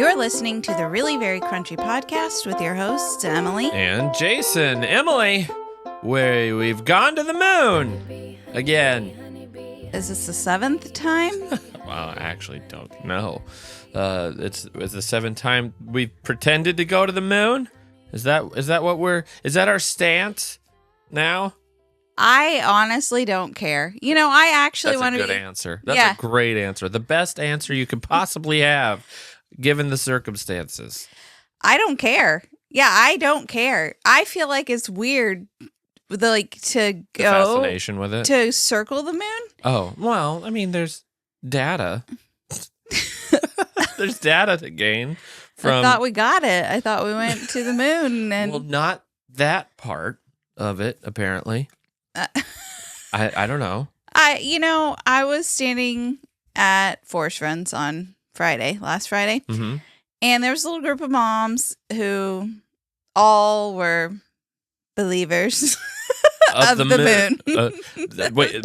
You're listening to the Really Very Crunchy podcast with your hosts, Emily. And Jason. Emily, we've gone to the moon again. Is this the 7th time? Well, I actually don't know. It's the 7th time we've pretended to go to the moon? Is that our stance now? I honestly don't care. You know, I actually want to... That's a good answer. That's a great answer. The best answer you could possibly have, given the circumstances. I don't care. Yeah, I don't care. I feel like it's weird, like, to go... The fascination with it? To circle the moon? Oh, well, I mean, there's data. There's data to gain from... I thought we got it. I thought we went to the moon and... Well, not that part of it, apparently. I don't know. I was standing at Forest Friends on last Friday, mm-hmm. and there was a little group of moms who all were believers of the moon.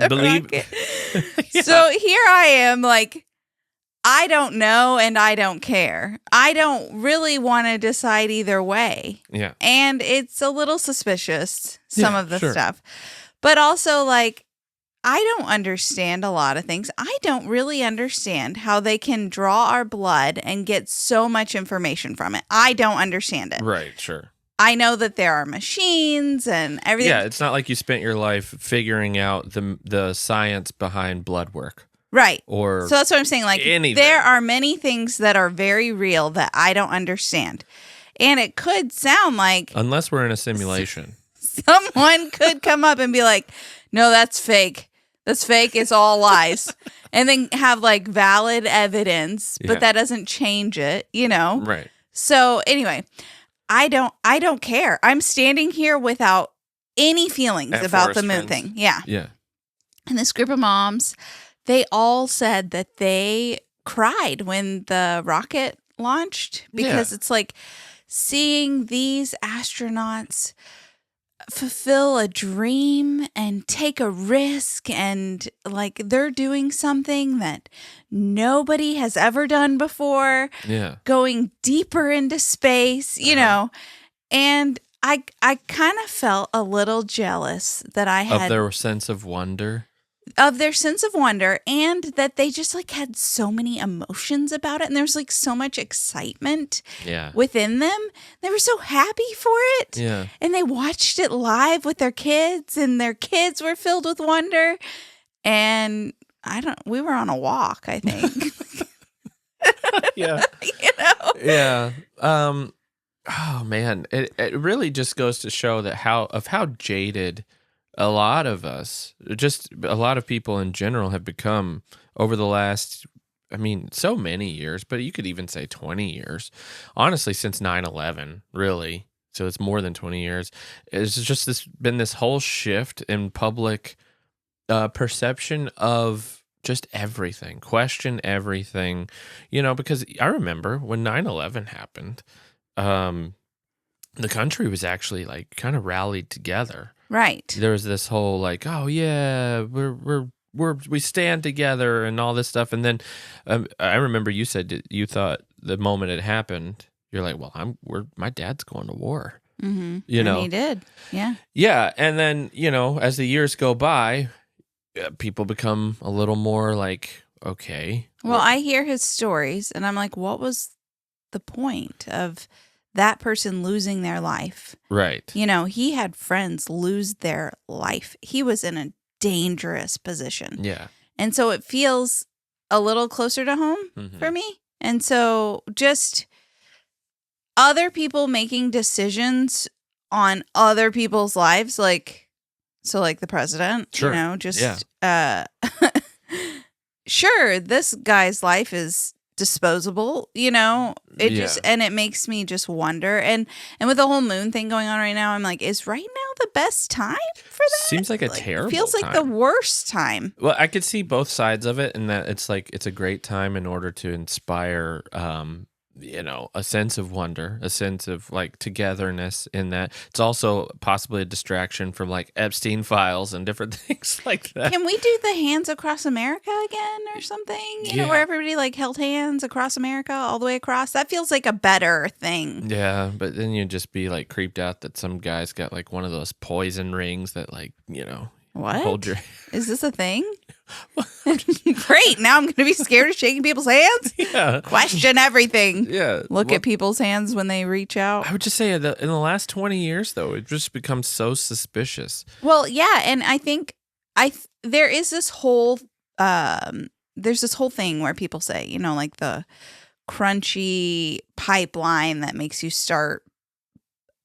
Believe? Yeah. So here I am, like, I don't know and I don't care. I don't really want to decide either way. Yeah. And it's a little suspicious, some of the sure. stuff. But also, like, I don't understand a lot of things. I don't really understand how they can draw our blood and get so much information from it. I don't understand it. Right, sure. I know that there are machines and everything. Yeah, it's not like you spent your life figuring out the science behind blood work. Right. Or so that's what I'm saying. Like, anything. There are many things that are very real that I don't understand. And it could sound like... Unless we're in a simulation. Someone could come up and be like, no, that's fake. That's fake. It's all lies. And then have like valid evidence, but that doesn't change it, you know? Right. So anyway, I don't care. I'm standing here without any feelings about the moon thing. Yeah. Yeah. And this group of moms, they all said that they cried when the rocket launched because it's like seeing these astronauts fulfill a dream and take a risk, and like they're doing something that nobody has ever done before. Yeah. Going deeper into space, you know. And I kind of felt a little jealous that I had of their sense of wonder. And that they just like had so many emotions about it, and there's like so much excitement within them. They were so happy for it. Yeah. And they watched it live with their kids, and their kids were filled with wonder. And we were on a walk, I think. Yeah. You know? Yeah. Oh man, it really just goes to show that how jaded a lot of us, just a lot of people in general, have become over the last, I mean, so many years, but you could even say 20 years. Honestly, since 9/11, really. So it's more than 20 years. It's just been this whole shift in public perception of just everything, question everything, you know, because I remember when 9/11 happened, the country was actually like kind of rallied together. Right. There was this whole like, oh yeah, we stand together and all this stuff. And then I remember you said you thought the moment it happened, you're like, well, my dad's going to war. Mm-hmm. You know, and he did. Yeah. Yeah, and then as the years go by, people become a little more like, okay. Well, I hear his stories, and I'm like, what was the point of that person losing their life? Right. You know, he had friends lose their life. He was in a dangerous position. Yeah. And so it feels a little closer to home for me. And so just other people making decisions on other people's lives, like the president, sure. you know, just, sure, this guy's life is disposable, you know, and it makes me just wonder. And with the whole moon thing going on right now, I'm like, is right now the best time for that? Seems like a terrible feels like time. the worst time. Well, I could see both sides of it, and that it's like it's a great time in order to inspire a sense of wonder, a sense of like togetherness in that. It's also possibly a distraction from like Epstein files and different things like that. Can we do the Hands Across America again or something? You know, where everybody like held hands across America all the way across? That feels like a better thing. Yeah, but then you'd just be like creeped out that some guy's got like one of those poison rings that like, What? hold your... Is this a thing? Great. Now I'm going to be scared of shaking people's hands. Yeah. Question everything. Yeah. Look at people's hands when they reach out. I would just say in the last 20 years, though, it just becomes so suspicious. Well, yeah. And I think there is this whole, there's this whole thing where people say, like the crunchy pipeline that makes you start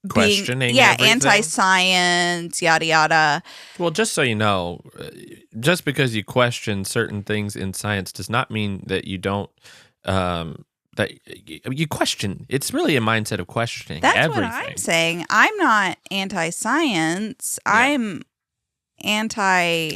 questioning everything. Anti-science, yada yada. Well, just so you know, just because you question certain things in science does not mean that you don't that you question. It's really a mindset of questioning. That's everything. what I'm saying. I'm not anti-science. Yeah. I'm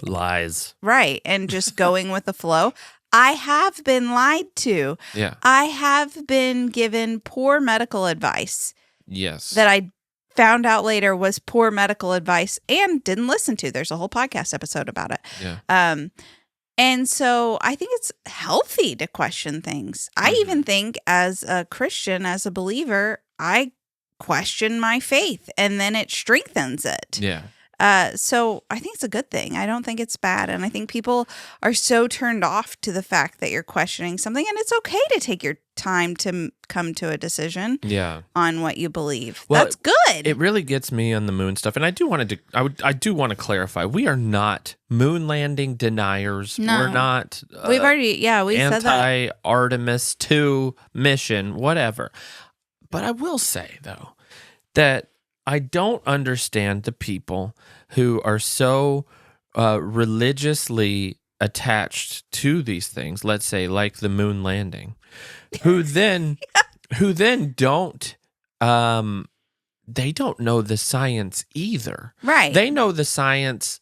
lies. Right, and just going with the flow. I have been lied to. Yeah. I have been given poor medical advice. Yes. That I found out later was poor medical advice and didn't listen to. There's a whole podcast episode about it. Yeah. And so I think it's healthy to question things. I even think as a Christian, as a believer, I question my faith and then it strengthens it. Yeah. So I think it's a good thing. I don't think it's bad. And I think people are so turned off to the fact that you're questioning something, and it's okay to take your time to come to a decision on what you believe. Well, that's good. It really gets me on the moon stuff. And I do want to clarify. We are not moon landing deniers. No. We're not We've already we said that. Anti-Artemis 2 mission, whatever. But I will say though that I don't understand the people who are so religiously attached to these things, let's say like the moon landing, who then don't they don't know the science either. Right. They know the science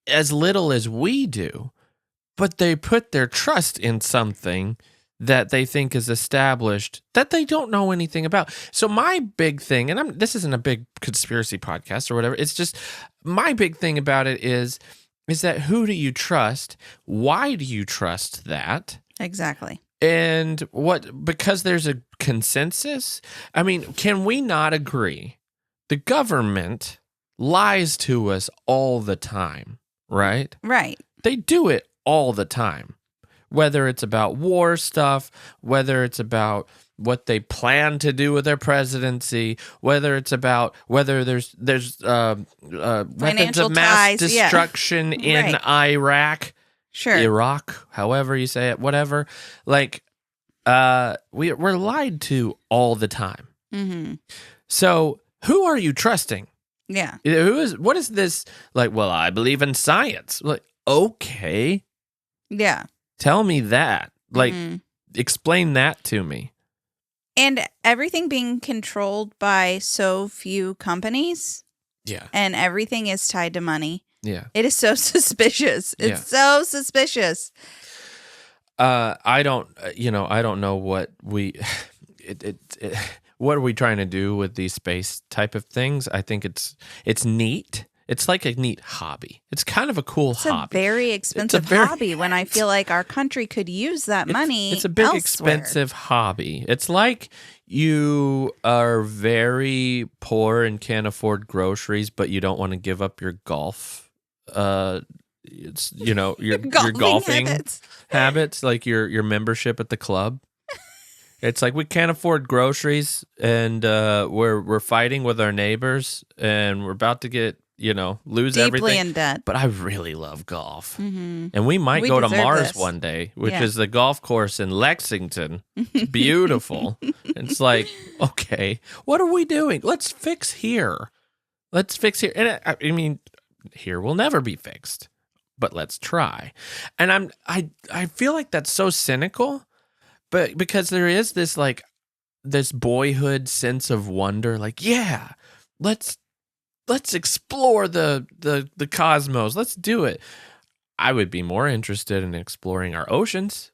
as little as we do, but they put their trust in something that they think is established that they don't know anything about. So my big thing, and this isn't a big conspiracy podcast or whatever, it's just my big thing about it is that who do you trust? Why do you trust that? Exactly. And because there's a consensus? I mean, can we not agree? The government lies to us all the time, right? Right. They do it all the time. Whether it's about war stuff, whether it's about what they plan to do with their presidency, whether it's about whether there's weapons of mass destruction in Iraq, Iraq, however you say it, whatever. Like, we're lied to all the time. Mm-hmm. So who are you trusting? Yeah. What is this? Like, well, I believe in science. Like, okay. Yeah. Tell me that. Like, explain that to me. And everything being controlled by so few companies. Yeah. And everything is tied to money. Yeah. It is so suspicious. It's so suspicious. I don't know what what are we trying to do with these space type of things? I think it's neat. It's like a neat hobby. It's kind of a cool hobby. It's a very expensive hobby when I feel like our country could use that money. It's a big elsewhere. Expensive hobby. It's like you are very poor and can't afford groceries, but you don't want to give up your golf. Your golfing habits, like your membership at the club. It's like we can't afford groceries, and we're fighting with our neighbors, and we're about to get lose deeply everything. In debt. But I really love golf, and we might go to Mars one day, which is the golf course in Lexington. It's beautiful. It's like, okay, what are we doing? Let's fix here. And I mean, here will never be fixed, but let's try. And I feel like that's so cynical. But because there is this boyhood sense of wonder, like, yeah, let's explore the cosmos. Let's do it. I would be more interested in exploring our oceans.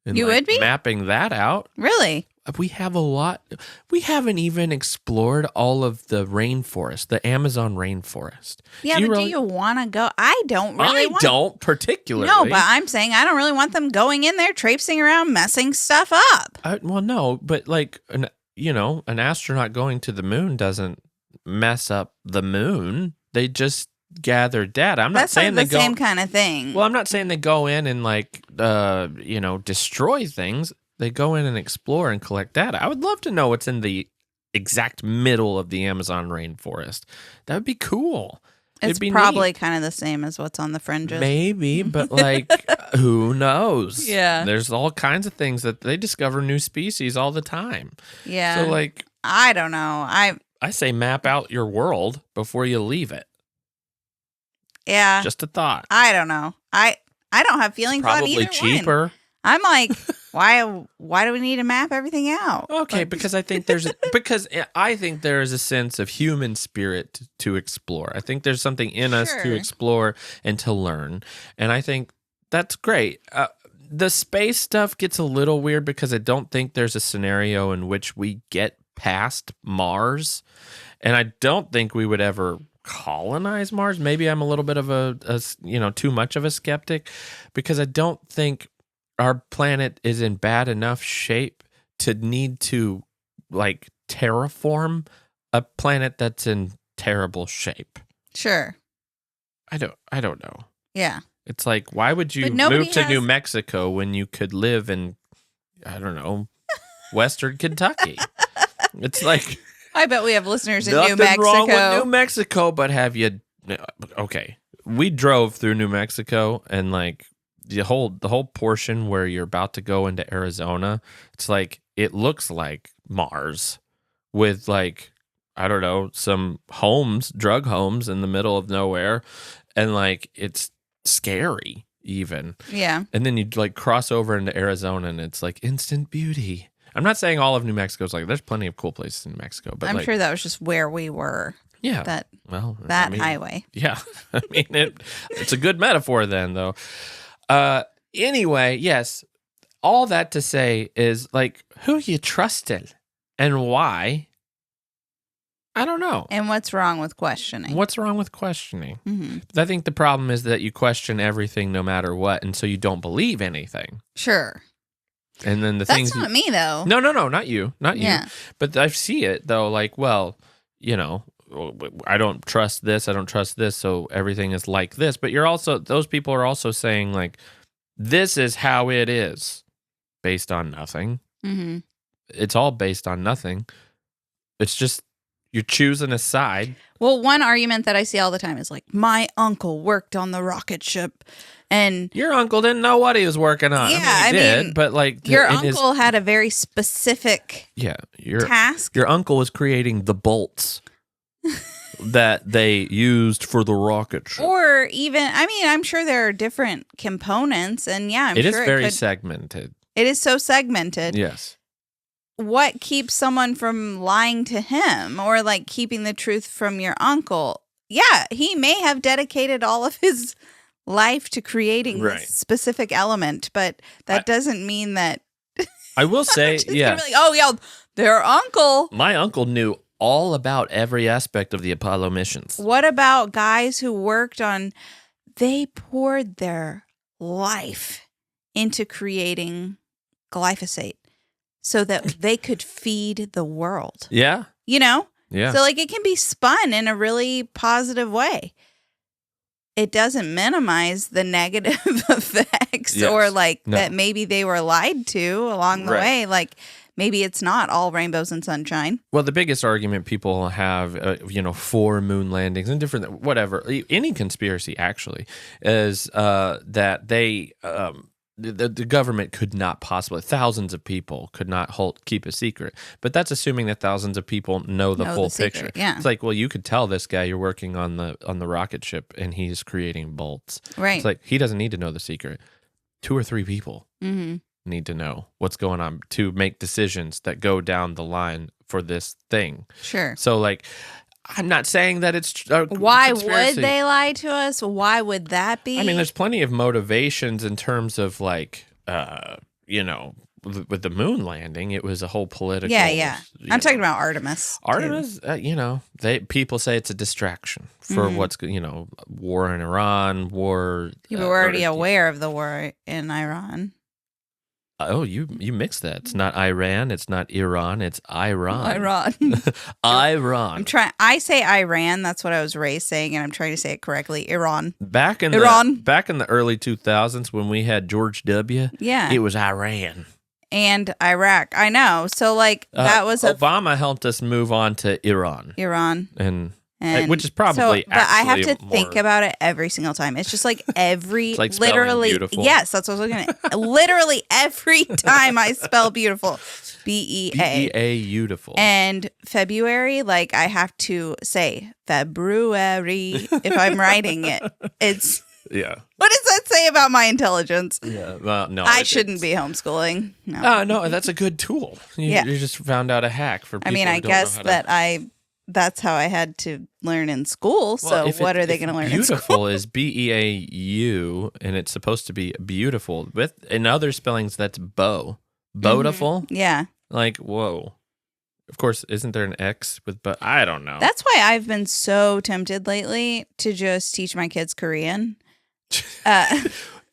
And you would be mapping that out. Really? we have a lot. We haven't even explored all of the rainforest, the Amazon rainforest. Yeah, do you want to go? I don't really want. I don't particularly. No, but I'm saying I don't really want them going in there, traipsing around, messing stuff up. Well, no, but like, an astronaut going to the moon doesn't mess up the moon. They just gather data. I'm not saying like the same kind of thing. Well, I'm not saying they go in and like, destroy things. They go in and explore and collect data. I would love to know what's in the exact middle of the Amazon rainforest. That would be cool. It's probably kind of the same as what's on the fringes. Maybe, but like, who knows? Yeah. There's all kinds of things that they discover new species all the time. Yeah. So like, I don't know. I say map out your world before you leave it. Yeah. Just a thought. I don't know. I don't have feelings on either Probably cheaper. one. I'm like, why do we need to map everything out? Okay, Like, because I think there is a sense of human spirit to explore. I think there's something in us to Sure. explore and to learn, and I think that's great. The space stuff gets a little weird because I don't think there's a scenario in which we get past Mars, and I don't think we would ever colonize Mars. Maybe I'm a little bit of a too much of a skeptic because I don't think our planet is in bad enough shape to need to like terraform a planet that's in terrible shape. Sure. I don't know. Yeah. It's like, why would you move to New Mexico when you could live in, I don't know, Western Kentucky? It's like, I bet we have listeners in New nothing Mexico. wrong with New Mexico, but have you? Okay, we drove through New Mexico and like the whole portion where you're about to go into Arizona. It's like it looks like Mars with like, I don't know, some drug homes in the middle of nowhere, and like it's scary even. Yeah. And then you like cross over into Arizona and it's like instant beauty. I'm not saying all of New Mexico is like, there's plenty of cool places in New Mexico, but I'm like, sure that was just where we were. yeah, That I mean, highway. Yeah. I mean, it's a good metaphor then though. Anyway, yes, all that to say is like, who you trusted and why? I don't know. And what's wrong with questioning? What's wrong with questioning? Mm-hmm. I think the problem is that you question everything no matter what, and so you don't believe anything. Sure. And then the That's things not me though. No, not you. Yeah. But I see it though, like, well, I don't trust this, so everything is like this. But those people are also saying like, this is how it is, based on nothing. Mm-hmm. It's all based on nothing. It's just you're choosing a side. Well, one argument that I see all the time is like, my uncle worked on the rocket ship, and Your uncle didn't know what he was working on. Yeah, I mean, he did, but like your uncle had a very specific your task. Your uncle was creating the bolts that they used for the rocket ship. Or even, I mean, I'm sure there are different components, and yeah, I'm It sure is very segmented. It is so segmented. Yes. What keeps someone from lying to him or like keeping the truth from your uncle? Yeah, he may have dedicated all of his life to creating this specific element, but that doesn't mean that. I will say, yeah. Like, oh, yeah, their uncle. My uncle knew all about every aspect of the Apollo missions. What about guys who worked on, they poured their life into creating glyphosate so that they could feed the world. Yeah. Yeah. So like it can be spun in a really positive way. It doesn't minimize the negative effects or like that maybe they were lied to along the way. Like maybe it's not all rainbows and sunshine. Well, the biggest argument people have, for moon landings and different, whatever, any conspiracy actually, is that they, the government could not possibly, thousands of people could not keep a secret. But that's assuming that thousands of people know the full picture. Yeah. It's like, well, you could tell this guy you're working on the rocket ship and he's creating bolts. Right. It's like he doesn't need to know the secret. 2 or 3 people need to know what's going on to make decisions that go down the line for this thing. Sure. So like, I'm not saying that it's why conspiracy. would they lie to us? Why would that be? I mean, there's plenty of motivations in terms of like, with the moon landing, it was a whole political. Yeah. I'm talking about Artemis. Artemis, people say it's a distraction for what's, war in Iran, war. You were already aware of the war in Iran. Oh, you mixed that. It's not Iran. It's not Iran. It's Iran. Iran. Iran. I say Iran. That's what I was raised saying, and I'm trying to say it correctly. Iran. Back in the early 2000s when we had George W. Yeah. It was Iran. And Iraq. I know. So that was Obama helped us move on to Iran. And which is probably but I have to think about it every single time. It's just like it's like literally beautiful. Yes, that's what I was looking at. Literally every time I spell beautiful. BEA. BEA beautiful. And February, I have to say February if I'm writing it. It's yeah. What does that say about my intelligence? Yeah. Well, no. I shouldn't be homeschooling. No. No, that's a good tool. You just found out a hack for people. I guess that's how I had to learn in school. So what are they going to learn in school? Beautiful is BEAU, and it's supposed to be beautiful. In other spellings, that's bow. Beautiful? Mm-hmm. Yeah. Whoa. Of course, isn't there an X with but? I don't know. That's why I've been so tempted lately to just teach my kids Korean.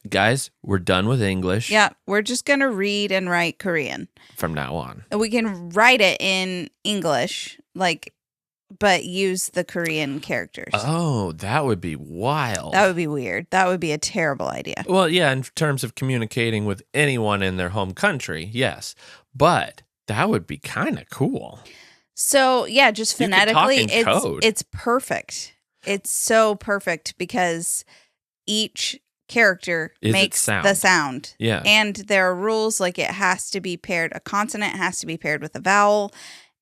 Guys, we're done with English. Yeah, we're just going to read and write Korean. From now on. We can write it in English, but use the Korean characters. Oh, that would be wild. That would be weird. That would be a terrible idea. Well, yeah, in terms of communicating with anyone in their home country, yes. But that would be kind of cool. So, yeah, just phonetically, code. It's perfect. It's so perfect because each character makes the sound. Yeah. And there are rules it has to be paired, a consonant has to be paired with a vowel.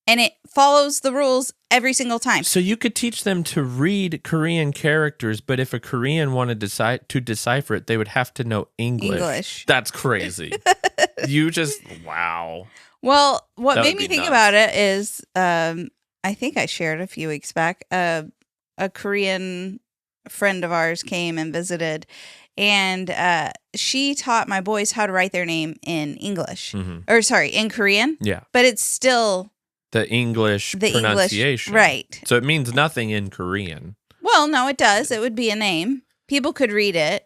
And it follows the rules every single time. So you could teach them to read Korean characters, but if a Korean wanted to decipher it, they would have to know English. That's crazy. Wow. Well, what made me think about it is, I think I shared a few weeks back, a Korean friend of ours came and visited, and she taught my boys how to write their name in English. Mm-hmm. In Korean. Yeah. But it's still the English pronunciation. Right. So it means nothing in Korean. Well, no, it does. It would be a name. People could read it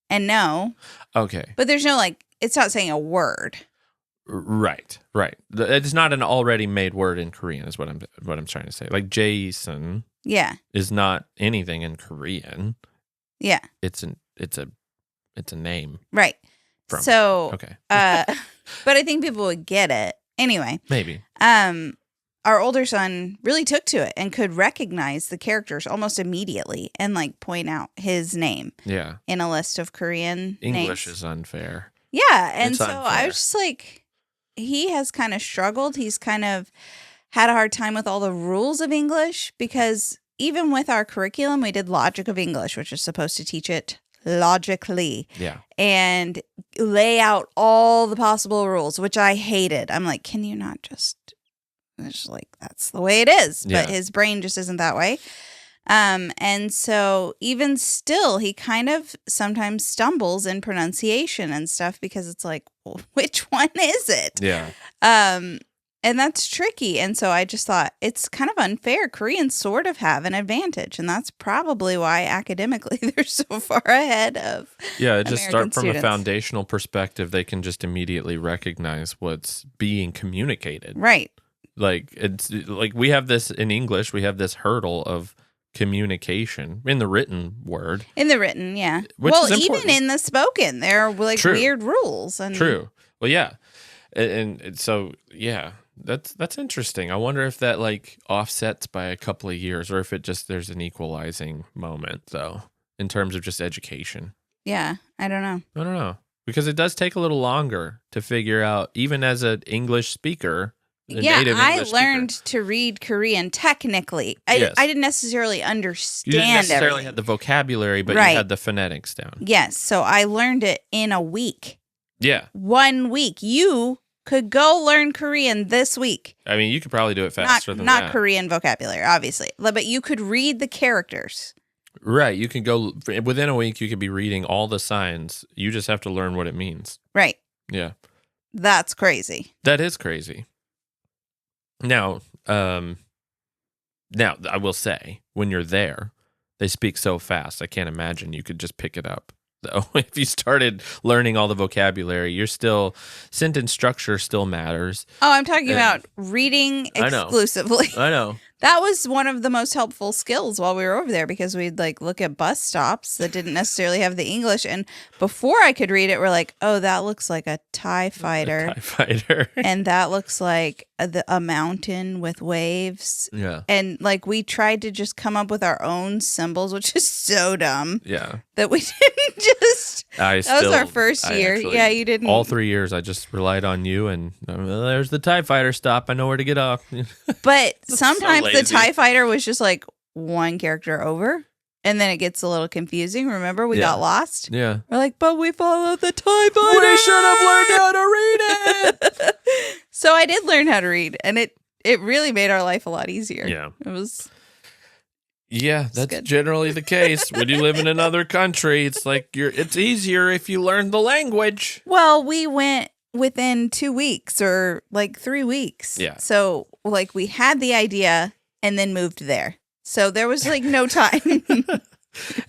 and know. Okay. But there's no it's not saying a word. Right. It's not an already made word in Korean is what I'm trying to say. Like Jason. Yeah. Is not anything in Korean. Yeah. It's a name. Right. Okay. But I think people would get it. Anyway. Maybe. Our older son really took to it and could recognize the characters almost immediately and point out his name. Yeah. In a list of Korean English names. Is unfair. Yeah. And I was just he has kind of struggled. He's kind of had a hard time with all the rules of English because even with our curriculum, we did Logic of English, which is supposed to teach it logically. Yeah. And lay out all the possible rules, which I hated. I'm like, can you not just that's the way it is. Yeah. But his brain just isn't that way. And so even still, he kind of sometimes stumbles in pronunciation and stuff because it's well, which one is it? Yeah. And that's tricky. And so I just thought it's kind of unfair. Koreans sort of have an advantage. And that's probably why academically they're so far ahead of just start from a foundational perspective. They can just immediately recognize what's being communicated. Right. It's we have this in English. We have this hurdle of communication in the written word. In the written, yeah. Which is important. Even in the spoken, there are weird rules. And True. Well, yeah. And so, yeah. That's interesting. I wonder if that offsets by a couple of years or if it just there's an equalizing moment though in terms of just education. Yeah, I don't know. Because it does take a little longer to figure out even as an English speaker. I learned to read Korean technically. I didn't necessarily understand You didn't necessarily everything. have the vocabulary, but you had the phonetics down. Yes, so I learned it in a week. Yeah. 1 week. You could go learn Korean this week. I mean, you could probably do it faster than not that. Korean vocabulary, obviously, but you could read the characters. Right. You can go within a week. You could be reading all the signs. You just have to learn what it means. Right. Yeah. That's crazy. That is crazy. Now, I will say, when you're there, they speak so fast. I can't imagine you could just pick it up. Though, if you started learning all the vocabulary, sentence structure still matters. Oh, I'm talking about reading exclusively. I know. That was one of the most helpful skills while we were over there because we'd like look at bus stops that didn't necessarily have the English. And before I could read it, we're like, oh, that looks like a TIE fighter. TIE fighter. And that looks like a mountain with waves. Yeah. And like we tried to just come up with our own symbols, which is so dumb. Yeah. That we didn't just. That was our first year. Yeah, you didn't. All 3 years, I just relied on you, and there's the TIE fighter stop. I know where to get off. But sometimes so the TIE fighter was just like one character over, and then it gets a little confusing. Remember, we got lost? Yeah. We're like, but we followed the TIE fighter. We should have learned how to read it. So I did learn how to read, and it really made our life a lot easier. Yeah. It was. Yeah, that's generally the case. When you live in another country, it's like it's easier if you learn the language. Well, we went within 2 weeks or like 3 weeks. Yeah. So like we had the idea and then moved there. So there was like no time.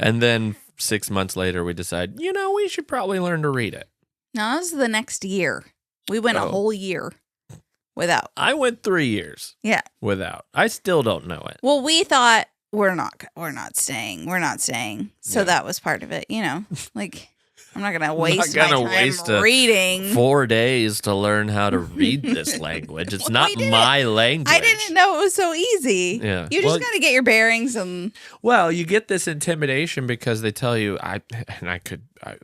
And then 6 months later, we decide, we should probably learn to read it. No, this is the next year. We went a whole year without. I went 3 years. Yeah. Without. I still don't know it. Well, we thought we're not staying. So that was part of it, like I'm not going to waste my time reading 4 days to learn how to read this language. It's not my language. I didn't know it was so easy. Yeah. You just got to get your bearings Well, you get this intimidation because they tell you I'm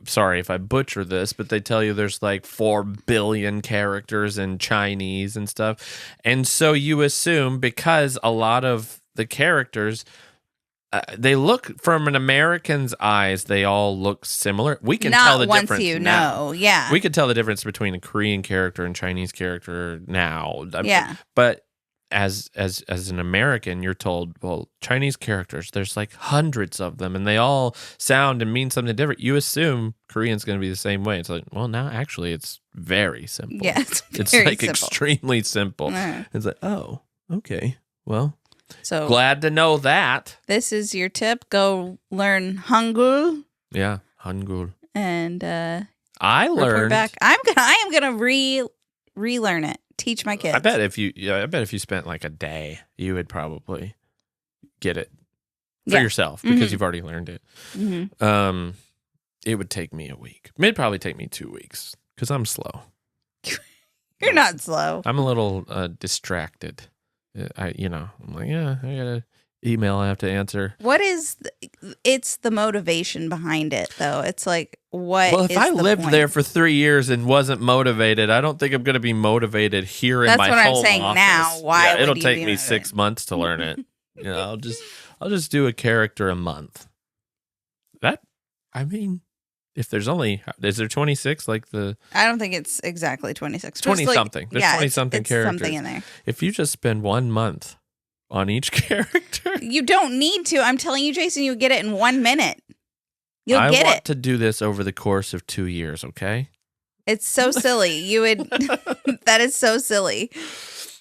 sorry if I butcher this, but they tell you there's like 4 billion characters in Chinese and stuff. And so you assume because a lot of the characters they look from an American's eyes, they all look similar. We can tell the difference now. Yeah. We could tell the difference between a Korean character and Chinese character now. Yeah. But as an American, you're told, well, Chinese characters, there's like hundreds of them and they all sound and mean something different. You assume Korean's going to be the same way. It's like, well, now actually it's very simple. Yeah, it's like simple. Extremely simple. It's like, oh, okay. Well, so glad to know that. This is your tip. Go learn Hangul. Yeah, Hangul. And I learned. Back. I am gonna relearn it. Teach my kids. I bet if you spent like a day, you would probably get it for yourself because you've already learned it. Mm-hmm. It would take me a week. It'd probably take me 2 weeks because I'm slow. You're not slow. I'm a little distracted. I'm like, I got an email I have to answer. What is, it's the motivation behind it, though. It's like, what Well, if I lived there for 3 years and wasn't motivated, I don't think I'm going to be motivated here in my home office. That's what I'm saying now. Why it'll take me 6 months to learn it. I'll just do a character a month. If there's is there 26 like the... I don't think it's exactly 26. 20-something. There's 20-something characters. Something in there. If you just spend 1 month on each character... You don't need to. I'm telling you, Jason, you'll get it in 1 minute. You'll get it. I want to do this over the course of 2 years, okay? It's so silly. You would... That is so silly.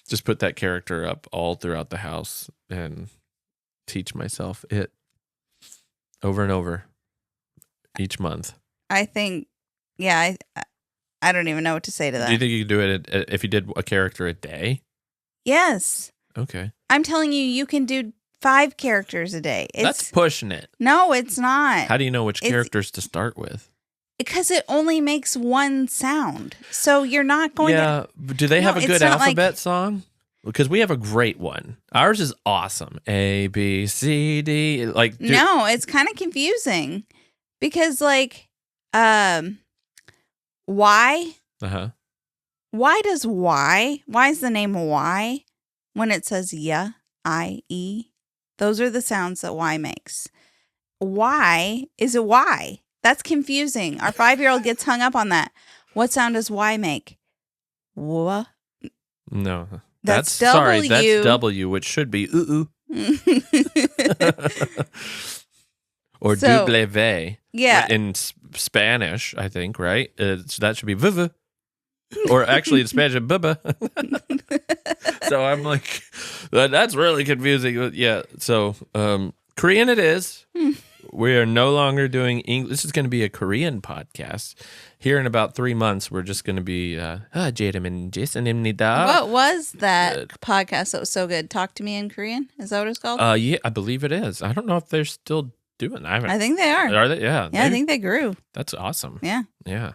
Just put that character up all throughout the house and teach myself it over and over each month. I think, I don't even know what to say to that. Do you think you could do it if you did a character a day? Yes. Okay. I'm telling you, you can do 5 characters a day. That's pushing it. No, it's not. How do you know which characters to start with? Because it only makes one sound. So you're not going to... Yeah, but do they have a good alphabet song? Because we have a great one. Ours is awesome. A, B, C, D. No, it's kind of confusing. Because Y? Uh-huh. Why is the name Y when it says I-E? Those are the sounds that Y makes. Y is a Y. That's confusing. Our 5-year-old gets hung up on that. What sound does Y make? Wha? No. That's W. Sorry, that's W, which should be ooh. Or W. Yeah. In Spanish, I think, right? That should be v. Or actually in Spanish, bubba. So I'm like, that's really confusing. Yeah. So Korean it is. We are no longer doing English. This is going to be a Korean podcast. Here in about 3 months, we're just going to be 제름은 What was that podcast that was so good? Talk to Me in Korean? Is that what it's called? Yeah, I believe it is. I don't know if they're still doing that. I think they are. Are they? Yeah. Yeah, I think they grew. That's awesome. Yeah. Yeah.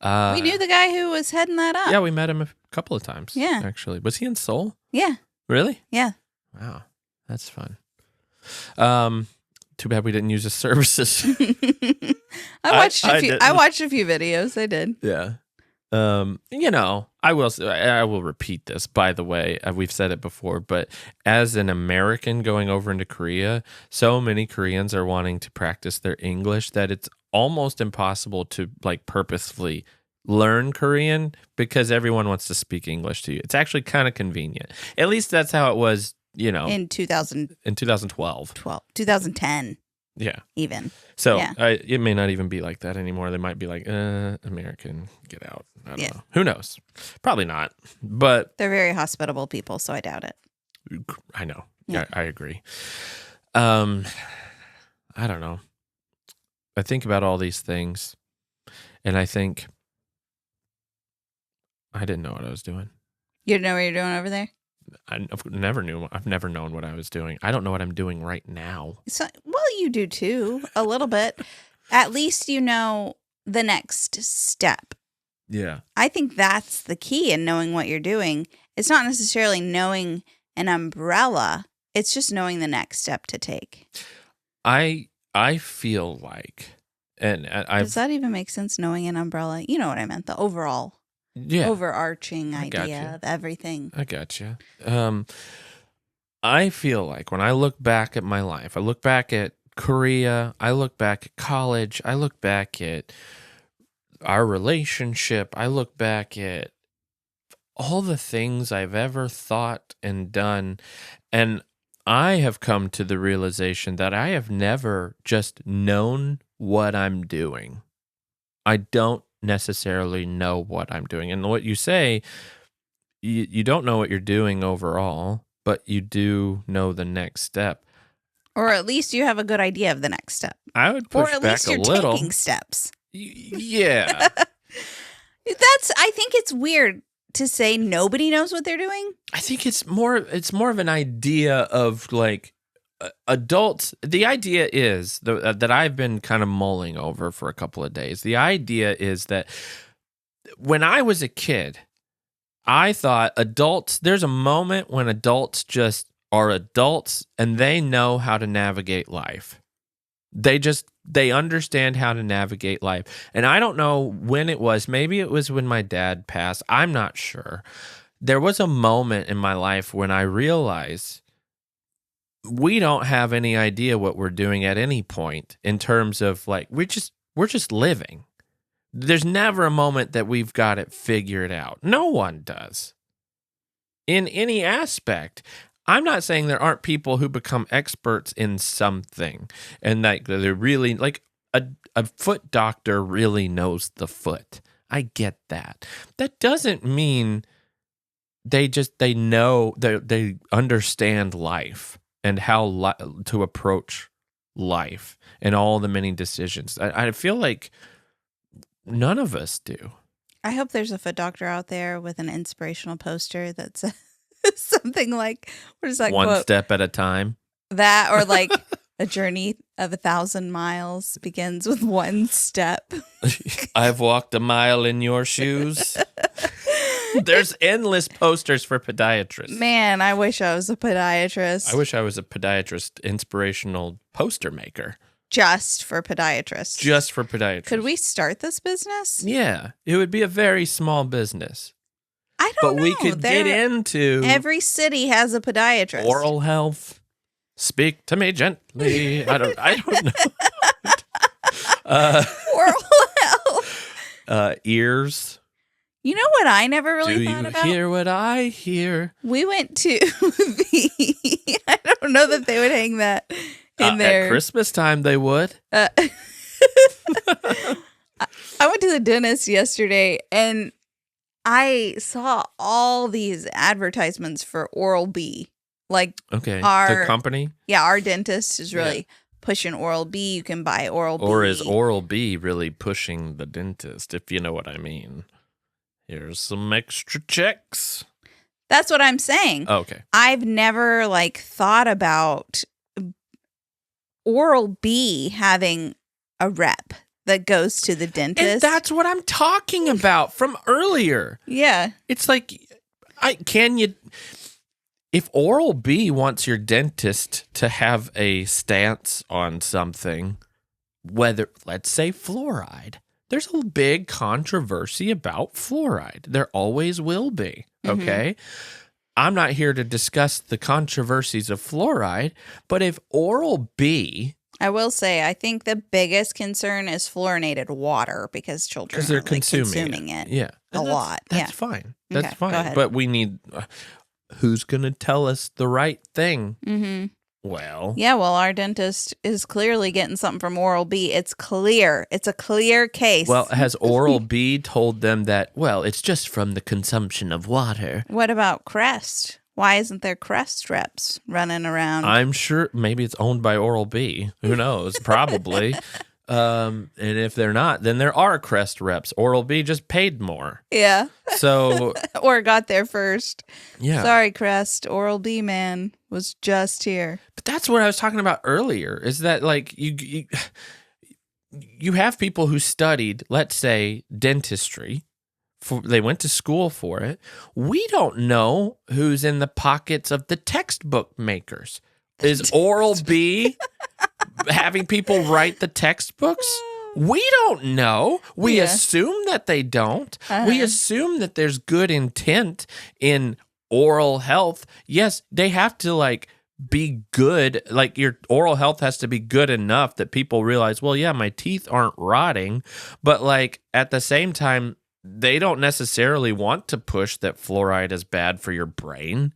We knew the guy who was heading that up. Yeah, we met him a couple of times. Yeah. Actually. Was he in Seoul? Yeah. Really? Yeah. Wow. That's fun. Too bad we didn't use his services. I watched a few videos. I did. Yeah. I will repeat this, by the way. We've said it before, but as an American going over into Korea, so many Koreans are wanting to practice their English that it's almost impossible to like purposefully learn Korean because everyone wants to speak English to you. It's actually kind of convenient. At least that's how it was, in 2012. 2010. Yeah. Even. So yeah. It may not even be like that anymore. They might be like, American, get out. I don't know. Who knows? Probably not. But they're very hospitable people, so I doubt it. I know. Yeah. I agree. I don't know. I think about all these things, and I think I didn't know what I was doing. You didn't know what you're doing over there? I've never known what I was doing. I don't know what I'm doing right now. Well, you do too, a little bit. At least you know the next step. Yeah. I think that's the key in knowing what you're doing. It's not necessarily knowing an umbrella. It's just knowing the next step to take. I feel like, does that even make sense? Knowing an umbrella, you know what I meant. The overarching idea of everything. I got you. I feel like when I look back at my life, I look back at Korea, I look back at college, I look back at our relationship, I look back at all the things I've ever thought and done, and I have come to the realization that I have never just known what I'm doing. I don't necessarily know what I'm doing. And what you say, you don't know what you're doing overall, but you do know the next step. Or at least you have a good idea of the next step. I would push back a little. Or at least you're taking steps. Yeah. I think it's weird to say nobody knows what they're doing. I think it's more of an idea of like adults. The idea is that I've been kind of mulling over for a couple of days. The idea is that when I was a kid, I thought there's a moment when adults just are adults and they know how to navigate life. They understand how to navigate life. And I don't know when it was. Maybe it was when my dad passed. I'm not sure. There was a moment in my life when I realized we don't have any idea what we're doing at any point in terms of like, we're just living. There's never a moment that we've got it figured out. No one does. In any aspect. I'm not saying there aren't people who become experts in something and like they're really like a foot doctor really knows the foot. I get that. That doesn't mean they know, they understand life and how to approach life and all the many decisions. I feel like none of us do. I hope there's a foot doctor out there with an inspirational poster that's something like, what is that One quote? step at a time. That, or like a journey of 1,000 miles begins with one step. I've walked a mile in your shoes. There's endless posters for podiatrists. Man, I wish I was a podiatrist. I wish I was a podiatrist inspirational poster maker. Just for podiatrists. Just for podiatrists. Could we start this business? Yeah. It would be a very small business. I don't know. But we could get into... Every city has a podiatrist. Oral health. Speak to me gently. I don't know. Oral health. Ears. You know what I never really thought about? Do you hear what I hear? We went to I don't know that they would hang that in there. At Christmas time, they would. I went to the dentist yesterday, and I saw all these advertisements for Oral-B. Like, Okay. our the company? Yeah, our dentist is really pushing Oral-B. You can buy Oral-B. Or is Oral-B really pushing the dentist, if you know what I mean? Here's some extra checks. That's what I'm saying. Oh, okay. I've never, like, thought about Oral-B having a rep that goes to the dentist. And that's what I'm talking about from earlier. Yeah. It's like, if Oral-B wants your dentist to have a stance on something, whether, let's say, fluoride, there's a big controversy about fluoride. There always will be, okay? I'm not here to discuss the controversies of fluoride, but if Oral-B... I will say, I think the biggest concern is fluorinated water because children are consuming it a lot. That's fine. That's Okay, fine. go ahead. But we need... who's going to tell us the right thing? Mm-hmm. Well... Yeah, well, our dentist is clearly getting something from Oral-B. It's clear. It's a clear case. Well, has Oral-B told them that, well, it's just from the consumption of water? What about Crest? Why isn't there Crest reps running around? I'm sure maybe it's owned by Oral-B. Who knows? Probably. And if they're not, then there are Crest reps. Oral-B just paid more. Yeah. So... or got there first. Yeah. Sorry, Crest. Oral-B man was just here. But that's what I was talking about earlier, is that, like, you have people who studied, let's say, dentistry. They went to school for it. We don't know who's in the pockets of the textbook makers. Is Oral-B having people write the textbooks? We don't know. We assume that they don't. We assume that there's good intent in oral health. Yes, they have to, like, be good. Like, your oral health has to be good enough that people realize, well, yeah, my teeth aren't rotting. But, like, at the same time, they don't necessarily want to push that fluoride is bad for your brain.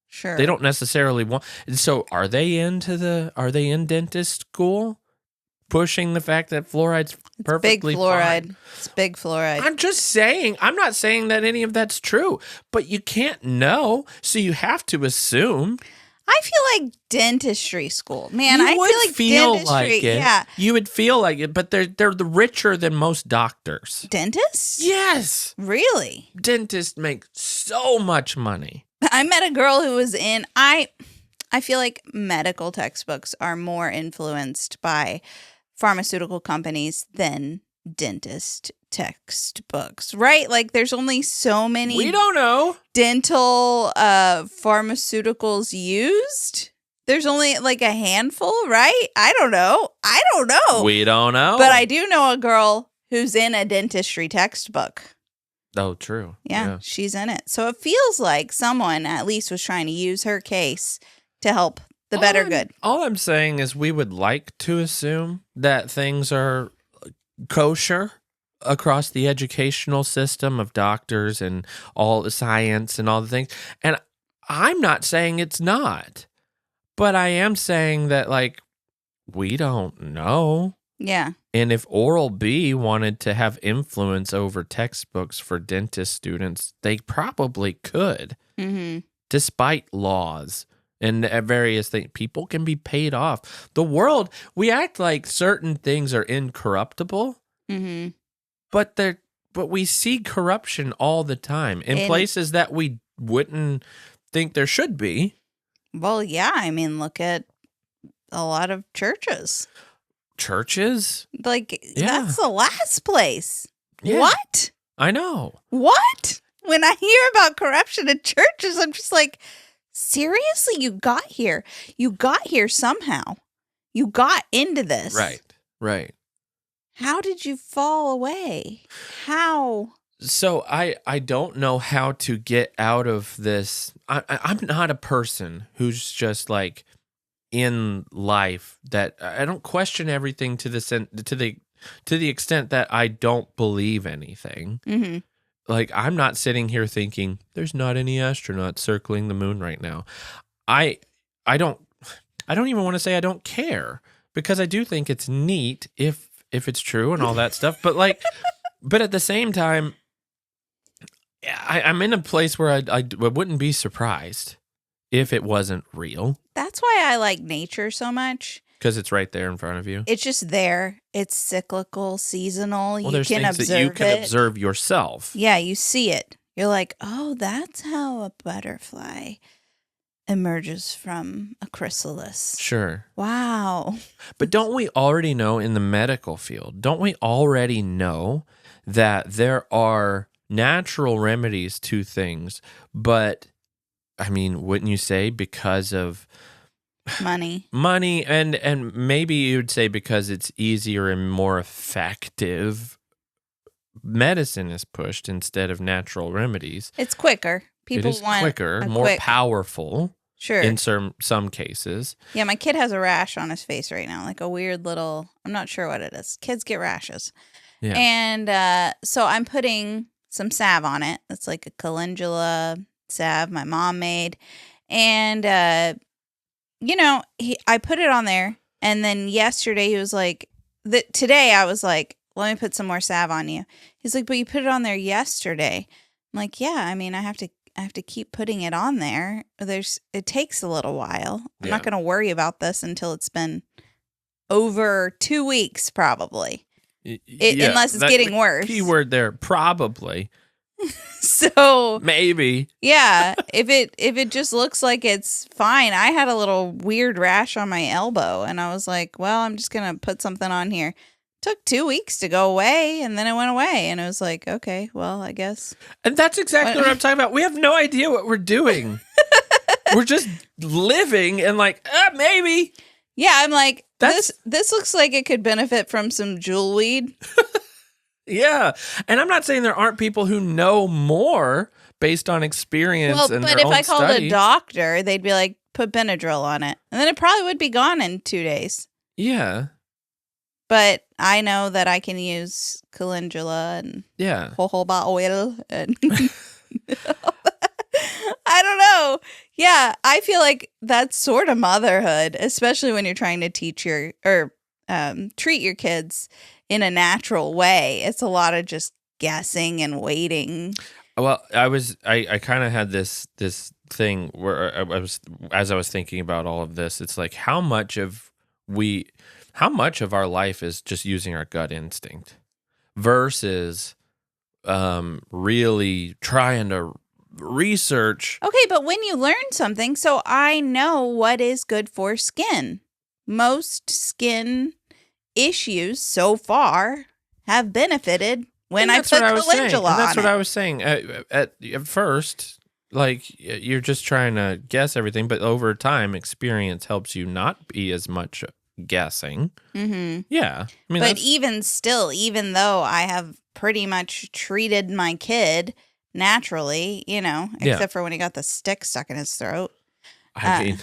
Sure. They don't necessarily want. So are they in dentist school pushing the fact that fluoride's perfectly big fluoride. fine? It's big fluoride. I'm just saying, I'm not saying that any of that's true, but you can't know, so you have to assume. I feel like dentistry school, man. You would feel dentistry, like it. Yeah, You would feel like it, but they're the richer than most doctors. Dentists? Yes. Really? Dentists make so much money. I met a girl who was in. I feel like medical textbooks are more influenced by pharmaceutical companies than dentist textbooks, right? Like, there's only so many. We don't know. Dental pharmaceuticals used. There's only like a handful, right? I don't know. We don't know. But I do know a girl who's in a dentistry textbook. Oh, true. Yeah, she's in it. So it feels like someone at least was trying to use her case to help the better good. All I'm saying is we would like to assume that things are kosher across the educational system of doctors and all the science and all the things. And I'm not saying it's not, but I am saying that, like, we don't know. Yeah. And if Oral-B wanted to have influence over textbooks for dentist students, they probably could, despite laws and various things. People can be paid off. The world, we act like certain things are incorruptible, but we see corruption all the time in places that we wouldn't think there should be. Well, yeah. I mean, look at a lot of churches. Churches? Like, that's the last place. Yeah. What? I know. What? When I hear about corruption in churches, I'm just like, seriously? You got here. You got here somehow. You got into this. Right. How did you fall away? How? So I don't know how to get out of this. I'm not a person who's just, like, in life that I don't question everything to the extent that I don't believe anything. Like, I'm not sitting here thinking there's not any astronauts circling the moon right now. I don't even want to say I don't care, because I do think it's neat if it's true and all that stuff. But, like, but at the same time, I'm in a place where I wouldn't be surprised if it wasn't real. That's why I like nature so much. Because it's right there in front of you. It's just there. It's cyclical, seasonal. Well, You there's can things observe that you can it. observe yourself. Yeah, you see it. You're like, oh, that's how a butterfly emerges from a chrysalis. Sure. Wow. But don't we already know in the medical field, don't we already know that there are natural remedies to things, but I mean, wouldn't you say because of money and maybe you'd say because it's easier and more effective, medicine is pushed instead of natural remedies. It's quicker. People want quicker, more powerful. Sure. In some cases. Yeah, my kid has a rash on his face right now, like a weird little, I'm not sure what it is. Kids get rashes. Yeah. And so I'm putting some salve on it. It's like a calendula salve my mom made. And, I put it on there. And then yesterday he was like, today I was like, let me put some more salve on you. He's like, but you put it on there yesterday. I'm like, yeah, I mean, I have to keep putting it on there. It takes a little while. I'm not going to worry about this until it's been over 2 weeks, probably. Unless it's getting worse. Keyword there, probably. So maybe. Yeah, if it just looks like it's fine. I had a little weird rash on my elbow, and I was like, well, I'm just going to put something on here. Took 2 weeks to go away, and then it went away, and it was like, okay, well, I guess. And that's exactly what I'm talking about. We have no idea what we're doing. We're just living and like, maybe. Yeah, I'm like, this looks like it could benefit from some jewel weed. Yeah, and I'm not saying there aren't people who know more based on experience and their own study. But if I called a doctor, they'd be like, put Benadryl on it, and then it probably would be gone in 2 days. Yeah. But I know that I can use calendula and jojoba oil and I don't know. Yeah, I feel like that's sort of motherhood, especially when you're trying to teach treat your kids in a natural way. It's a lot of just guessing and waiting. Well, I kind of had this thing where I was, as I was thinking about all of this, it's like how much of our life is just using our gut instinct versus really trying to research. Okay, but when you learn something, so I know what is good for skin. Most skin issues so far have benefited when I put calendula on it. That's what I was saying. At first, like, you're just trying to guess everything, but over time, experience helps you not be as much guessing. Mm-hmm. Yeah. I mean, but even still, even though I have pretty much treated my kid naturally, except for when he got the stick stuck in his throat. I mean,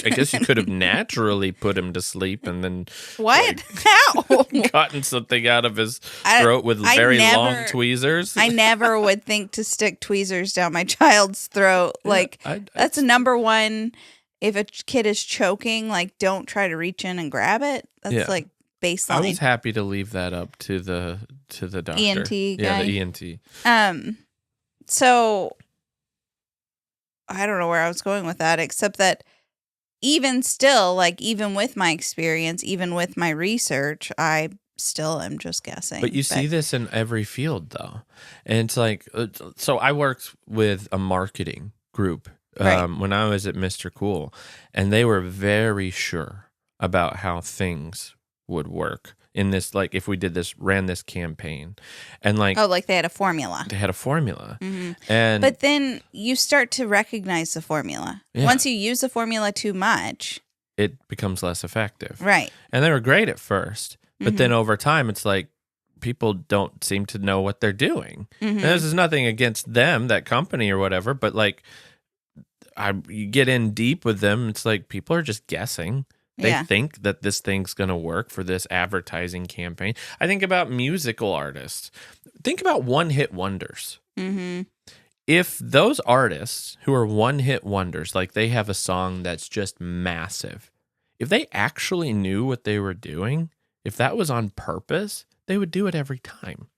I guess you could have naturally put him to sleep and then what? How? Gotten something out of his throat with very long tweezers. I never would think to stick tweezers down my child's throat. That's number one. If a kid is choking, like, don't try to reach in and grab it. That's like baseline. I was happy to leave that up to the doctor. ENT guy. Yeah, the ENT. So I don't know where I was going with that, except that even still, like, even with my experience, even with my research, I still am just guessing. But you see this in every field, though. And it's like, so I worked with a marketing group when I was at Mr. Cool, and they were very sure about how things would work in this, like, if we ran this campaign, and like, like they had a formula. They had a formula, mm-hmm. But then you start to recognize the formula. Yeah. Once you use the formula too much, it becomes less effective. Right. And they were great at first, but then over time, it's like people don't seem to know what they're doing. Mm-hmm. And this is nothing against them, that company or whatever, but like, you get in deep with them, it's like people are just guessing. They think that this thing's going to work for this advertising campaign. I think about musical artists. Think about one-hit wonders. Mm-hmm. If those artists who are one-hit wonders, like they have a song that's just massive, if they actually knew what they were doing, if that was on purpose, they would do it every time.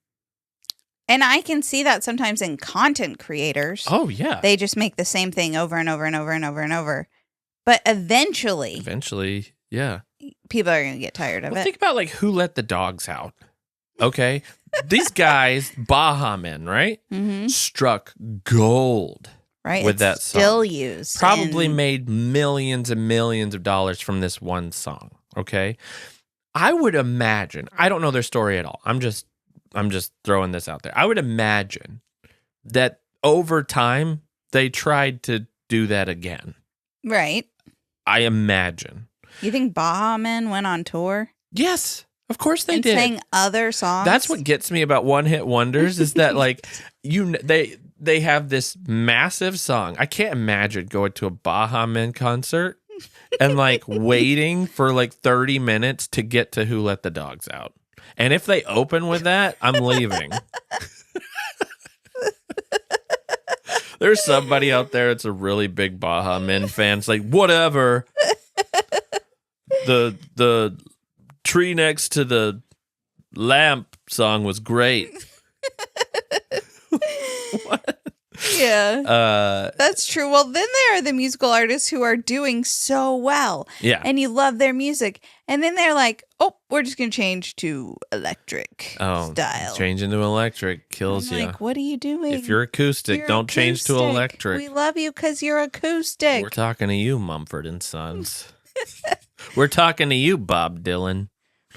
And I can see that sometimes in content creators. Oh, yeah. They just make the same thing over and over and over and over and over. But eventually, yeah. people are going to get tired of it. Think about like Who Let the Dogs Out. Okay. These guys, Baha Men, right? Mm-hmm. Struck gold. Right. With it's that song. Still used. Probably made millions and millions of dollars from this one song. Okay. I would imagine, I don't know their story at all. I'm just throwing this out there. I would imagine that over time they tried to do that again. Right. I imagine. You think Baha Men went on tour? Yes. Of course they and did. Sang other songs. That's what gets me about one-hit wonders is that like they have this massive song. I can't imagine going to a Baha Men concert and like waiting for like 30 minutes to get to Who Let the Dogs Out. And if they open with that, I'm leaving. There's somebody out there that's a really big Baha Men fan. It's like, whatever. The tree next to the lamp song was great. What? Yeah. That's true. Well, then there are the musical artists who are doing so well. Yeah. And you love their music. And then they're like, oh, we're just going to change to electric style. Changing to electric kills you. Like, what are you doing? If you're acoustic, don't change to electric. We love you because you're acoustic. We're talking to you, Mumford and Sons. We're talking to you, Bob Dylan.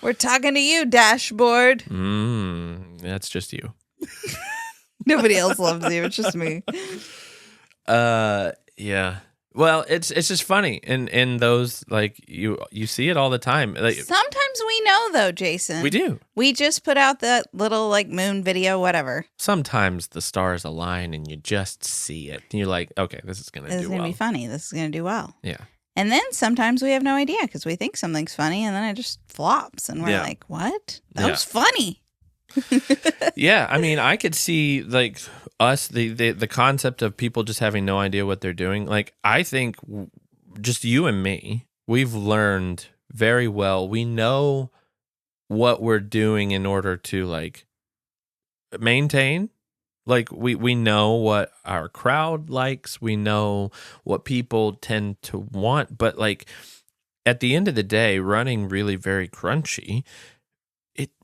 We're talking to you, Dashboard. That's just you. Nobody else loves you. It's just me. Yeah. Well, it's just funny in those like you see it all the time. Like, sometimes we know though, Jason. We do. We just put out that little like moon video, whatever. Sometimes the stars align and you just see it. And you're like, okay, this is gonna do well. This is gonna be funny. This is gonna do well. Yeah. And then sometimes we have no idea because we think something's funny and then it just flops and we're like, what? That was funny. Yeah, I mean, I could see like us the concept of people just having no idea what they're doing. Like, I think just you and me, we've learned very well. We know what we're doing in order to like maintain. Like we know what our crowd likes. We know what people tend to want. But like at the end of the day, running really very crunchy,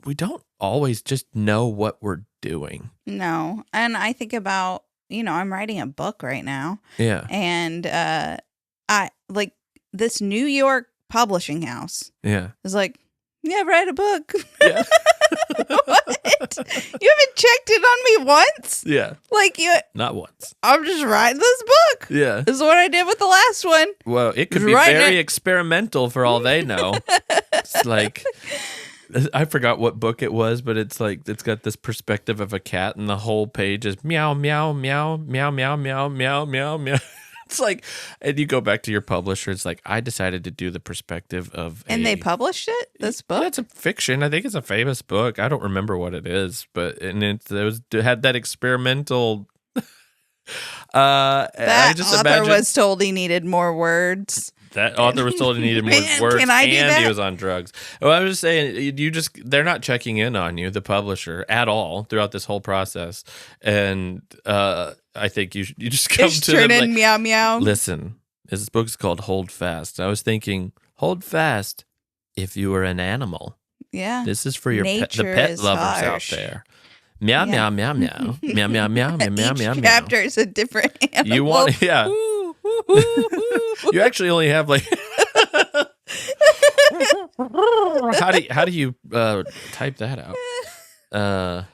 we don't always just know what we're doing. No. And I think about, I'm writing a book right now. Yeah. And I like this New York publishing house. Yeah. Is like, yeah, write a book. Yeah. What? You haven't checked it on me once? Yeah. Like not once. I'm just writing this book. Yeah. This is what I did with the last one. Well, it could be very experimental for all they know. It's like, I forgot what book it was, but it's like it's got this perspective of a cat, and the whole page is meow, meow, meow, meow, meow, meow, meow, meow, meow. It's like, and you go back to your publisher. It's like, I decided to do the perspective of, and they published it. This book. It's a fiction. I think it's a famous book. I don't remember what it is, but it had that experimental. That I just author was told he needed more words. That author was told he needed more words, and he was on drugs. Well, I was just saying, they're not checking in on you, the publisher, at all throughout this whole process. And I think you just come to them like, meow, meow. Listen, this book's called Hold Fast. I was thinking, hold fast if you were an animal. Yeah. This is for the pet lovers out there. Meow, meow, meow, meow. Meow, meow, meow, meow, meow, meow. Each chapter is a different animal. You want, yeah. You actually only have like how do you type that out?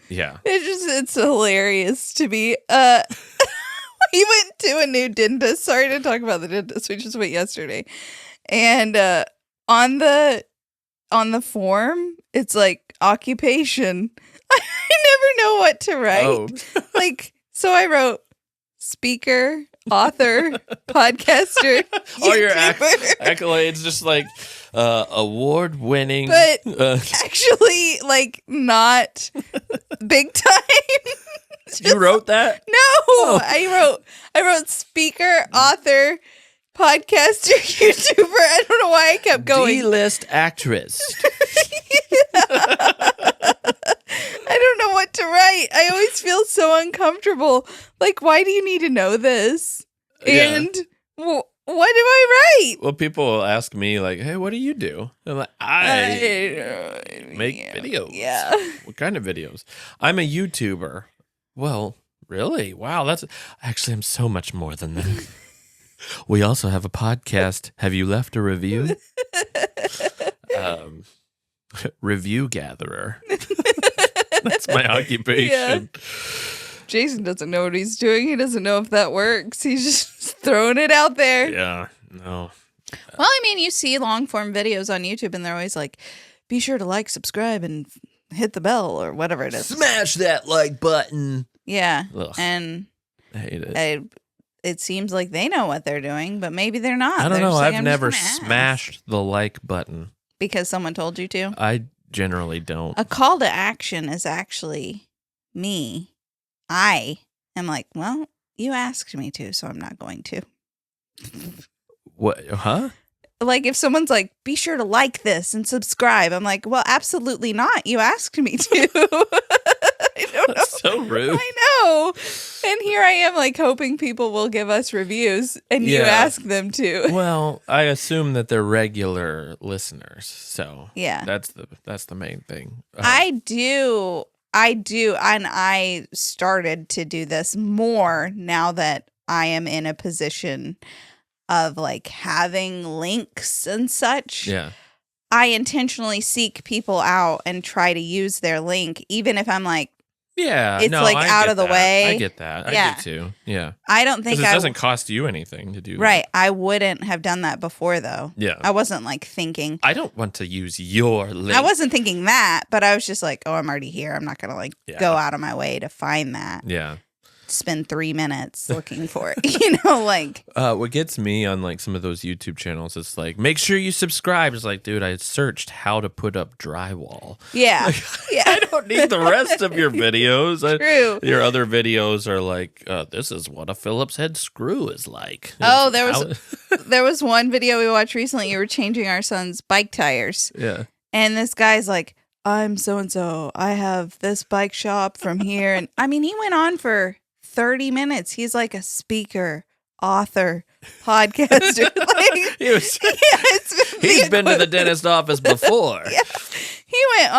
Yeah. It's hilarious to me. We went to a new dentist. Sorry to talk about the dentist. We just went yesterday. And on the form, it's like occupation. I never know what to write. Oh. So I wrote speaker, author, podcaster, all your accolades, just like award-winning. But actually, like, not big time. You wrote that? No, oh. I wrote speaker, author, podcaster, YouTuber. I don't know why I kept going. D-list actress. I don't know what to write. I always feel so uncomfortable. Like, why do you need to know this? Yeah. And what do I write? Well, people will ask me like, "Hey, what do you do?" I'm like, "I make videos." Yeah. What kind of videos? I'm a YouTuber. Well, really? Wow, I'm so much more than that. We also have a podcast. Have you left a review? Review gatherer. That's my occupation. Yeah. Jason doesn't know what he's doing. He doesn't know if that works. He's just throwing it out there. Yeah, no. Well, I mean, you see long form videos on YouTube and they're always like, be sure to like, subscribe, and hit the bell or whatever it is. Smash that like button. Yeah. Ugh, And I hate it. it seems like they know what they're doing, but maybe they're not. I don't They're know. just like, I've "I'm never just gonna ask." smashed the like button. Because someone told you to. I generally don't. A call to action is actually me. I am like, well, you asked me to, so I'm not going to. What? Huh? Like if someone's like, be sure to like this and subscribe. I'm like, well, absolutely not. You asked me to. I don't know. That's so rude. I know. And here I am like hoping people will give us reviews and you Yeah. ask them to. Well, I assume that they're regular listeners, so Yeah. that's the main thing. I do. And I started to do this more now that I am in a position of like having links and such. Yeah. I intentionally seek people out and try to use their link, even if I'm like, Yeah. It's, no, like, I out get of the that. way. I get that. Yeah. I do too. Yeah. I don't think Because it doesn't cost you anything to do right. I wouldn't have done that before though. that. Yeah. I wasn't like thinking. I don't want to use your link. I wasn't thinking that, but I was just like, oh, I'm already here. I'm not going to like Yeah. go out of my way to find that. Yeah. Spend 3 minutes looking for it. You know, like. What gets me on like some of those YouTube channels is like, make sure you subscribe. It's like, dude, I searched how to put up drywall. Yeah. Yeah. I don't need the rest of your videos. True. Your other videos are like, this is what a Phillips head screw is like. Oh, there was one video we watched recently. You were changing our son's bike tires. Yeah. And this guy's like, I'm so-and-so. I have this bike shop from here. And I mean, he went on for 30 minutes. He's like a speaker, author, podcaster. Like, He's been to the dentist office before. Yeah. He went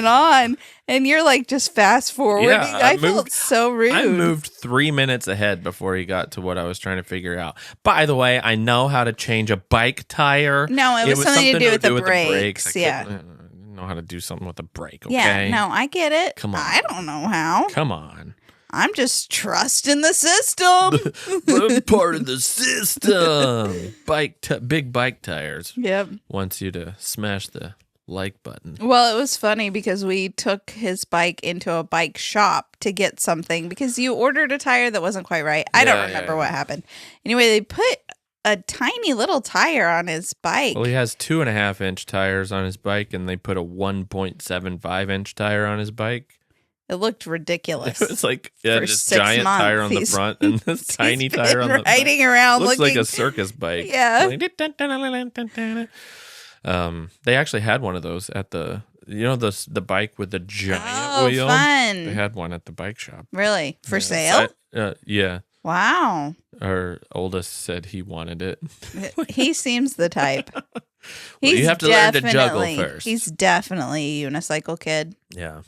on, and you're like just fast forwarding. Yeah, I felt so rude. I moved 3 minutes ahead before he got to what I was trying to figure out. By the way, I know how to change a bike tire. No, it was something to do with the brakes. I Yeah. couldn't know how to do something with a brake. Okay. Yeah, no, I get it. Come on. I don't know how. Come on. I'm just trusting the system. I'm part of the system. Big bike tires Yep. wants you to smash the like button. Well, it was funny because we took his bike into a bike shop to get something because you ordered a tire that wasn't quite right. I don't remember what happened. Anyway, they put a tiny little tire on his bike. Well, he has 2.5-inch tires on his bike, and they put a 1.75-inch tire on his bike. It looked ridiculous. It was like For just 6 giant months, tire on the he's- front and this tiny He's tire been on the back. riding around Looks looking like a circus bike. Yeah. They actually had one of those at the the bike with the giant wheel. Fun. They had one at the bike shop. Really? For Yeah. sale? Yeah. Wow. Our oldest said he wanted it. He seems the type. You have to learn to juggle definitely- first. He's definitely a unicycle kid. Yeah.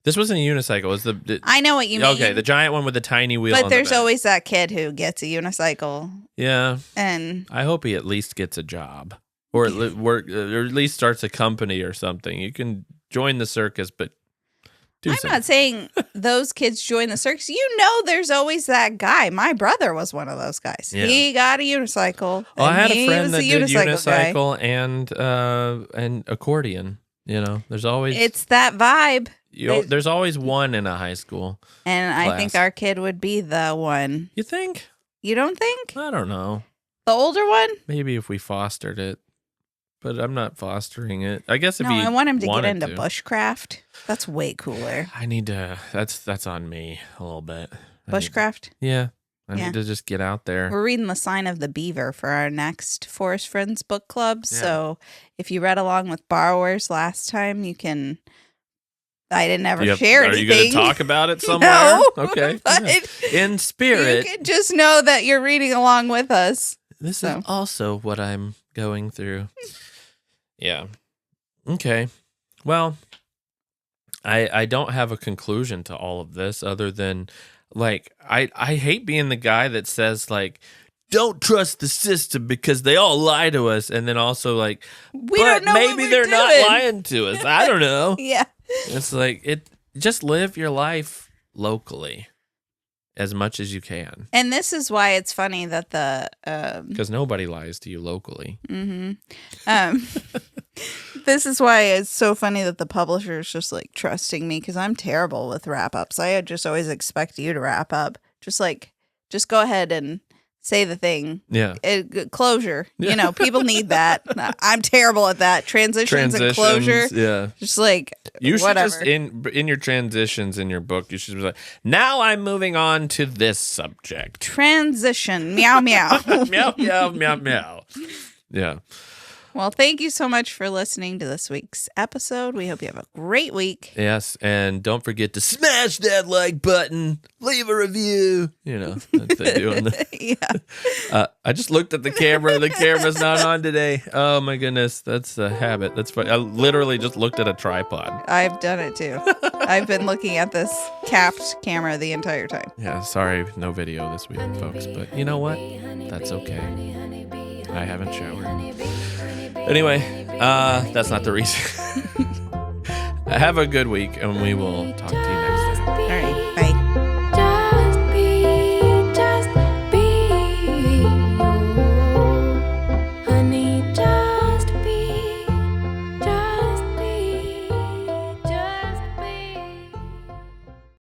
This wasn't a unicycle. It was the I know what you mean. okay, the giant one with the tiny wheel. But on the there's back. always that kid who gets a unicycle. Yeah. And I hope he at least gets a job, or or at least starts a company or something. You can join the circus, but I'm not saying those kids join the circus. You know, there's always that guy. My brother was one of those guys. Yeah. He got a unicycle. Oh, I had he a friend was that did guy. unicycle and accordion. You know, there's always It's that vibe. there's always one in a high school. And class. I think our kid would be the one. You think? You don't think? I don't know. The older one? Maybe if we fostered it, but I'm not fostering it. I guess if No, he I want him to get wanted into bushcraft. That's way cooler. I need to. That's on me a little bit. Bushcraft? Yeah. I Yeah. need to just get out there. We're reading The Sign of the Beaver for our next Forest Friends book club. Yeah. So if you read along with Borrowers last time, you can I didn't ever share anything. Are you going to talk about it somewhere? No, Okay. but in spirit. You can just know that you're reading along with us. This is also what I'm going through. Yeah. Okay. Well, I don't have a conclusion to all of this other than, like, I hate being the guy that says, like, don't trust the system because they all lie to us. And then also, like, we don't know maybe they're not lying to us. I don't know. Yeah. It's like, just live your life locally as much as you can. And this is why it's funny that because nobody lies to you locally. Mm-hmm. This is why it's so funny that the publisher is just like trusting me because I'm terrible with wrap ups. I just always expect you to wrap up. Just go ahead and say the thing. Yeah. Closure. Yeah. People need that. I'm terrible at that. Transitions and closure. Yeah. Just like, you should whatever. just in your transitions in your book, you should be like, now I'm moving on to this subject. Transition. Meow, meow. Meow, meow, meow, meow. Yeah. Well, thank you so much for listening to this week's episode. We hope you have a great week. Yes, and don't forget to smash that like button, leave a review. That's what they do. Yeah. I just looked at the camera. The camera's not on today. Oh, my goodness. That's a habit. That's funny. I literally just looked at a tripod. I've done it, too. I've been looking at this capped camera the entire time. Yeah, sorry, no video this week, folks. But you know what? That's okay. I haven't showered. Anyway, that's not the reason. Have a good week, and we will talk to you.